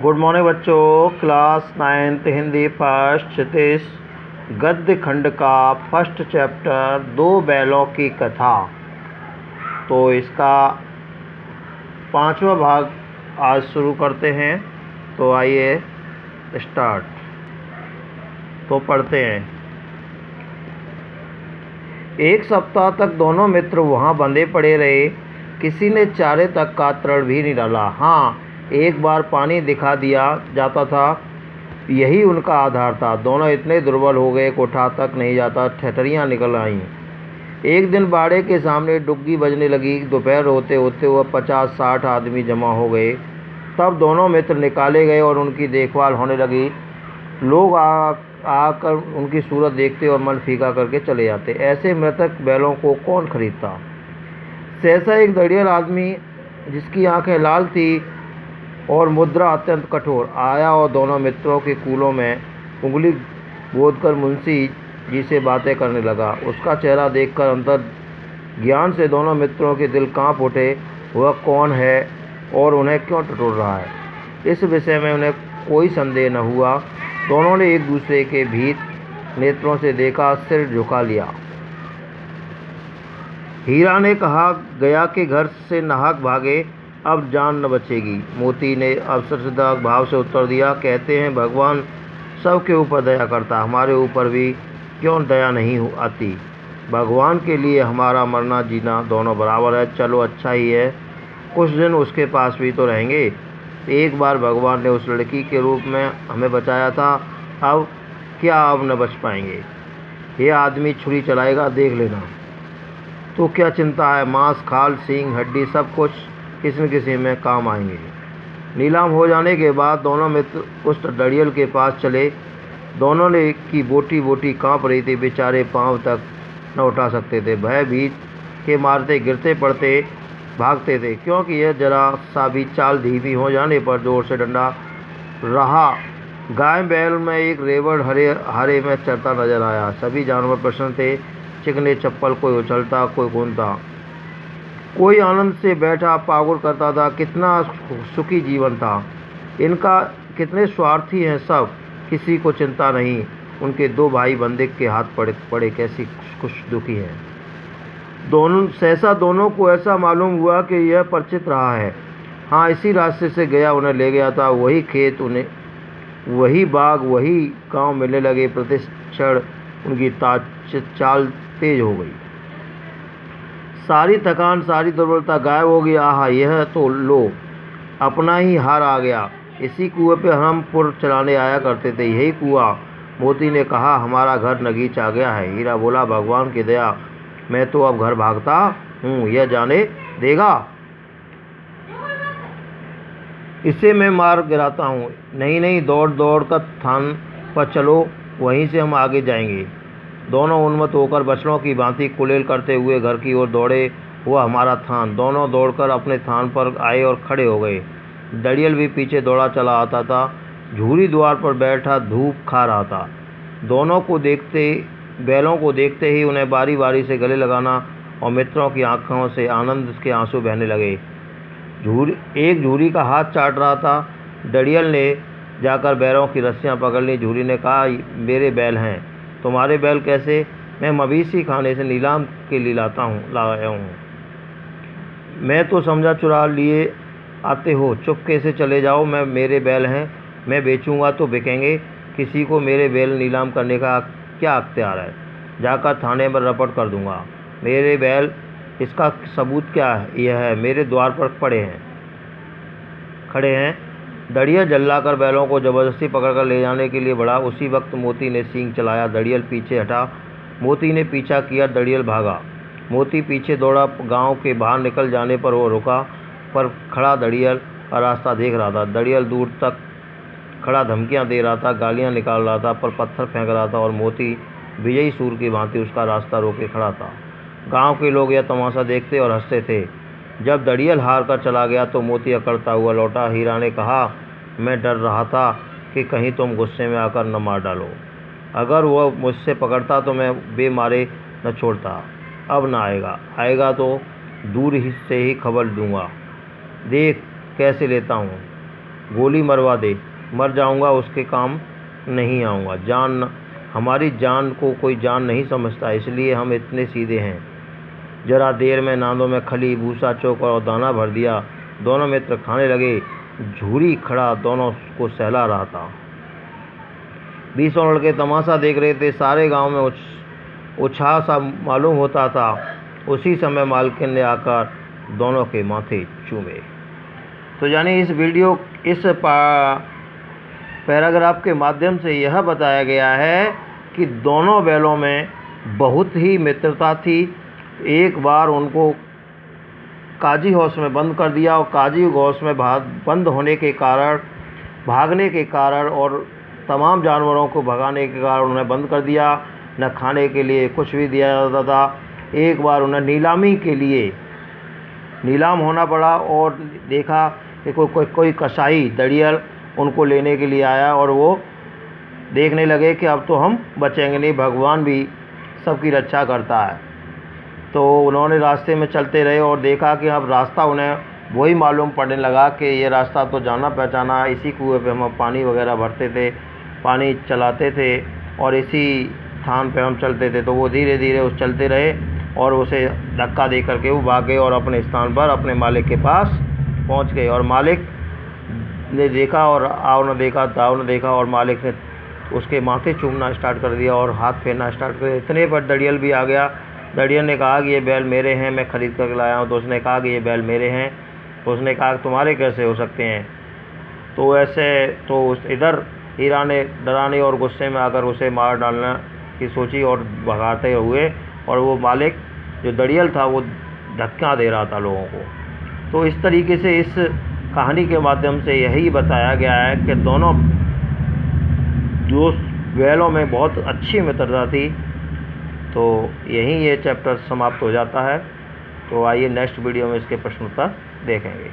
Good morning बच्चों। Class 9th Hindi first क्षितिज गद्य खंड का फर्स्ट चैप्टर दो बैलों की कथा। तो इसका 5वां भाग आज शुरू करते हैं। तो आइए स्टार्ट। तो पढ़ते हैं। एक सप्ताह तक दोनों मित्र वहाँ बंधे पड़े रहे। किसी ने चारे तक का तृण भी नहीं डाला। हाँ, एक बार पानी दिखा दिया जाता था, यही उनका आधार था। दोनों इतने दुर्बल हो गए कि उठा तक नहीं जाता, ठठरियाँ निकल आईं। एक दिन बाड़े के सामने डुग्गी बजने लगी। दोपहर होते होते वह 50-60 आदमी जमा हो गए। तब दोनों मित्र निकाले गए और उनकी देखभाल होने लगी। लोग आकर उनकी सूरत देखते और मन फीका करके चले जाते। ऐसे मृतक बैलों को कौन खरीदता। सहसा एक दड़ियल आदमी, जिसकी आंखें लाल थी और मुद्रा अत्यंत कठोर, आया और दोनों मित्रों के कूलों में उंगली बोधकर मुंशी जी से बातें करने लगा। उसका चेहरा देखकर अंतर ज्ञान से दोनों मित्रों के दिल कांप उठे। वह कौन है और उन्हें क्यों टटोल रहा है, इस विषय में उन्हें कोई संदेह न हुआ। दोनों ने एक दूसरे के भीत नेत्रों से देखा, सिर झुका लिया। हीरा ने कहा, गया के घर से नाहक भागे, अब जान न बचेगी। मोती ने अवसरदा भाव से उत्तर दिया, कहते हैं भगवान सबके ऊपर दया करता, हमारे ऊपर भी क्यों दया नहीं आती। भगवान के लिए हमारा मरना जीना दोनों बराबर है। चलो अच्छा ही है, कुछ दिन उसके पास भी तो रहेंगे। एक बार भगवान ने उस लड़की के रूप में हमें बचाया था, अब क्या अब न बच पाएंगे। ये आदमी छुरी चलाएगा, देख लेना। तो क्या चिंता है, मांस खाल सींग हड्डी सब कुछ किसी न किसी में काम आएंगे। नीलाम हो जाने के बाद दोनों मित्र उस दड़ियल के पास चले। दोनों ने की बोटी बोटी कांप रही थी, बेचारे पांव तक न उठा सकते थे। भयभीत के मारते गिरते पड़ते भागते थे, क्योंकि यह जरा सा भी चाल धीमी हो जाने पर जोर से डंडा रहा। गाय बैल में एक रेवड़ हरे में चरता नजर आया। सभी जानवर प्रसन्न थे, चिकने चप्पल, कोई उछलता कोई कूदता, कोई आनंद से बैठा पागुर करता था। कितना सुखी जीवन था इनका, कितने स्वार्थी हैं सब, किसी को चिंता नहीं। उनके दो भाई बंदिक के हाथ पड़े कैसी खुश दुखी हैं। सहसा दोनों को ऐसा मालूम हुआ कि यह परिचित रहा है। हाँ, इसी रास्ते से गया उन्हें ले गया था। वही खेत, उन्हें वही बाग, वही गांव मिलने लगे। प्रतिक्षण उनकी चाल तेज हो गई। सारी थकान, सारी दुर्बलता गायब हो गई। आहा, यह तो लो, अपना ही हार आ गया। इसी कुएं पे हम पुर चलाने आया करते थे, यही कुआं। मोती ने कहा, हमारा घर नगीच आ गया है। हीरा बोला, भगवान की दया, मैं तो अब घर भागता हूँ, यह जाने देगा, इसे मैं मार गिराता हूँ। नहीं नहीं, दौड़ दौड़ कर थान पर चलो, वहीं से हम आगे जाएंगे। दोनों उन्मत्त होकर बछड़ों की भांति कुलेल करते हुए घर की ओर दौड़े। हुआ हमारा थान। दोनों दौड़कर अपने थान पर आए और खड़े हो गए। दड़ियल भी पीछे दौड़ा चला आता था। झूरी द्वार पर बैठा धूप खा रहा था। दोनों को बैलों को देखते ही उन्हें बारी बारी से गले लगाना और मित्रों की आंखों से आनंद के आंसू बहने लगे। एक झूरी का हाथ चाट रहा था। दड़ियल ने जाकर बैलों की रस्सियां पकड़ ली। झूरी ने कहा, मेरे बैल हैं। तुम्हारे बैल कैसे? मैं मवेशी खाने से नीलाम के लिए लाया हूँ। मैं तो समझा चुरा लिए आते हो, चुपके से चले जाओ। मेरे बैल हैं, मैं बेचूंगा तो बिकेंगे। किसी को मेरे बैल नीलाम करने का क्या अख्तियार है? जाकर थाने में रपट कर दूंगा। मेरे बैल, इसका सबूत क्या है? यह है, मेरे द्वार पर खड़े हैं। दड़ियल जल्लाकर बैलों को जबरदस्ती पकड़कर ले जाने के लिए बढ़ा। उसी वक्त मोती ने सींग चलाया। दड़ियल पीछे हटा। मोती ने पीछा किया। दड़ियल भागा। मोती पीछे दौड़ा। गांव के बाहर निकल जाने पर वो रुका, पर खड़ा दड़ियल का रास्ता देख रहा था। दड़ियल दूर तक खड़ा धमकियां दे रहा था, गालियां निकाल रहा था, पर पत्थर फेंक रहा था, और मोती विजयी सूर की भांति उसका रास्ता रोके खड़ा था। गांव के लोग यह तमाशा देखते और हंसते थे। जब दड़ियल हार कर चला गया तो मोती अकड़ता हुआ लौटा। हीरा ने कहा, मैं डर रहा था कि कहीं तुम गुस्से में आकर न मार डालो। अगर वह मुझसे पकड़ता तो मैं बेमारे न छोड़ता। अब न आएगा तो दूर से ही खबर दूंगा। देख कैसे लेता हूँ। गोली मरवा दे, मर जाऊंगा, उसके काम नहीं आऊँगा। हमारी जान को कोई जान नहीं समझता, इसलिए हम इतने सीधे हैं। जरा देर में नांदों में खली, भूसा, चोकर और दाना भर दिया। दोनों मित्र खाने लगे। झूरी खड़ा दोनों को सहला रहा था। 20 लड़के तमाशा देख रहे थे। सारे गांव में उत्साह सा मालूम होता था। उसी समय मालकिन ने आकर दोनों के माथे चूमे। तो यानी इस पैराग्राफ के माध्यम से यह बताया गया है कि दोनों बैलों में बहुत ही मित्रता थी। एक बार उनको काजी हाउस में बंद कर दिया और काजी हाउस में बंद होने के कारण, भागने के कारण और तमाम जानवरों को भगाने के कारण उन्हें बंद कर दिया। न खाने के लिए कुछ भी दिया जाता था। एक बार उन्हें नीलामी के लिए नीलाम होना पड़ा और देखा कि कोई कसाई दड़ियल उनको लेने के लिए आया और वो देखने लगे कि अब तो हम बचेंगे नहीं, भगवान भी सबकी रक्षा करता है। तो उन्होंने रास्ते में चलते रहे और देखा कि अब रास्ता उन्हें वही मालूम पड़ने लगा कि ये रास्ता तो जाना पहचाना, इसी कुएं पे हम पानी वगैरह भरते थे, पानी चलाते थे और इसी स्थान पे हम चलते थे। तो वो धीरे धीरे उस चलते रहे और उसे धक्का दे करके वो भाग गए और अपने स्थान पर अपने मालिक के पास पहुंच गए। और मालिक ने देखा और दाव ने देखा और मालिक ने उसके माथे चूमना स्टार्ट कर दिया और हाथ फेरना स्टार्ट कर दिया। इतने पर दड़ियल भी आ गया। दड़ियल ने कहा कि ये बैल मेरे हैं, मैं ख़रीद कर लाया हूँ। तो उसने कहा कि ये बैल मेरे हैं। तो उसने कहा तुम्हारे कैसे हो सकते हैं। तो ऐसे तो इधर हीरा ने डराने और गुस्से में आकर उसे मार डालना की सोची और भगाते हुए, और वो मालिक जो दड़ियल था वो धक्का दे रहा था लोगों को। तो इस तरीके से इस कहानी के माध्यम से यही बताया गया है कि दोनों बैलों में बहुत अच्छी मित्रता थी। तो यहीं ये चैप्टर समाप्त हो जाता है। तो आइए नेक्स्ट वीडियो में इसके प्रश्न उत्तर देखेंगे।